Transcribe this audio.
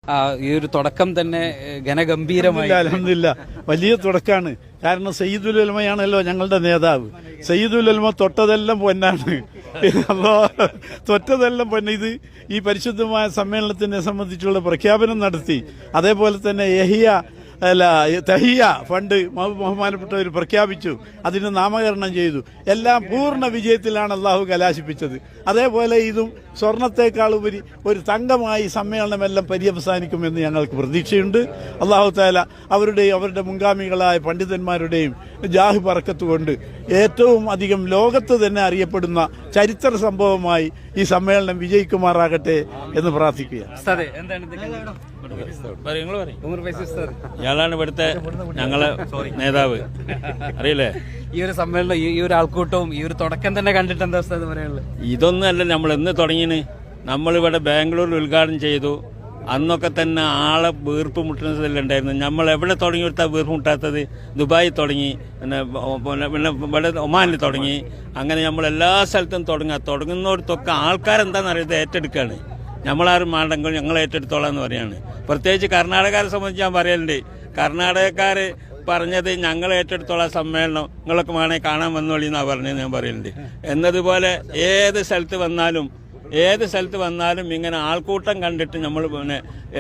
ഈ ഒരു തുടക്കം തന്നെ ഘനഗംഭീരമായി. അൽഹംദുലില്ലാ, വലിയ തുടക്കമാണ്. കാരണം സയ്യിദുൽ ഉലമയാണല്ലോ ഞങ്ങളുടെ നേതാവ്. സയ്യിദുൽ ഉലമ തൊട്ടതെല്ലാം പൊന്നാണ്. അല്ലോ, തൊട്ടതെല്ലാം പൊന്ന. ഇത് ഈ പരിശുദ്ധമായ സമ്മേളനത്തിനെ സംബന്ധിച്ചുള്ള പ്രഖ്യാപനം നടത്തി. അതേപോലെ തന്നെ തഹിയ ഫണ്ട് ബഹുമാനപ്പെട്ടവർ പ്രഖ്യാപിച്ചു, അതിന് നാമകരണം ചെയ്തു. എല്ലാം പൂർണ്ണ വിജയത്തിലാണ് അള്ളാഹു കലാശിപ്പിച്ചത്. അതേപോലെ ഇതും സ്വർണത്തേക്കാൾ ഉപരി ഒരു തങ്കമായി സമ്മേളനമെല്ലാം പര്യവസാനിക്കുമെന്ന് ഞങ്ങൾക്ക് പ്രതീക്ഷയുണ്ട്. അള്ളാഹു താല അവരുടെ മുൻഗാമികളായ പണ്ഡിതന്മാരുടെയും ജാഹ് ബറക്കത്ത് കൊണ്ട് ഏറ്റവും അധികം ലോകത്ത് തന്നെ അറിയപ്പെടുന്ന ചരിത്ര സംഭവമായി ഈ സമ്മേളനം വിജയിക്കുമാറാകട്ടെ എന്ന് പ്രാർത്ഥിക്കുക. ഇയാളാണ് ഇവിടുത്തെ ഞങ്ങളെ നേതാവ്, അറിയില്ലേ? ഈ ഒരു സമ്മേളനം, ഈ ഒരു ആൾക്കൂട്ടവും ഈ ഒരു തുടക്കം തന്നെ കണ്ടിട്ട് എന്താ അവസ്ഥ പറയാനുള്ളത്? ഇതൊന്നും അല്ല നമ്മൾ എന്ന് തുടങ്ങിന്. നമ്മളിവിടെ ബാംഗ്ലൂരിൽ ഉദ്ഘാടനം ചെയ്തു. അന്നൊക്കെ തന്നെ ആളെ വീർപ്പ് മുട്ടുന്നതിലുണ്ടായിരുന്നു. നമ്മൾ എവിടെ തുടങ്ങി കൊടുത്താൽ വീർപ്പ് മുട്ടാത്തത്? ദുബായി തുടങ്ങി, പിന്നെ ഇവിടെ ഒമാനിൽ തുടങ്ങി. അങ്ങനെ നമ്മൾ എല്ലാ സ്ഥലത്തും തുടങ്ങുന്നിടത്തൊക്കെ ആൾക്കാരെന്താണെന്നറിയാതെ ഏറ്റെടുക്കുകയാണ്. നമ്മളാരും മാണ്ടെങ്കിൽ ഞങ്ങൾ ഏറ്റെടുത്തോളാം എന്ന് പറയാണ്. പ്രത്യേകിച്ച് കർണാടകക്കാരെ സംബന്ധിച്ച് ഞാൻ പറയലുണ്ട്. കർണാടകക്കാർ പറഞ്ഞത് ഞങ്ങൾ ഏറ്റെടുത്തോളാം സമ്മേളനം, നിങ്ങളൊക്കെ വേണമെങ്കിൽ കാണാൻ വന്നോളി എന്നാണ് പറഞ്ഞത് ഞാൻ പറയലുണ്ട്. എന്നതുപോലെ ഏത് സ്ഥലത്ത് വന്നാലും ഇങ്ങനെ ആൾക്കൂട്ടം കണ്ടിട്ട് നമ്മൾ പിന്നെ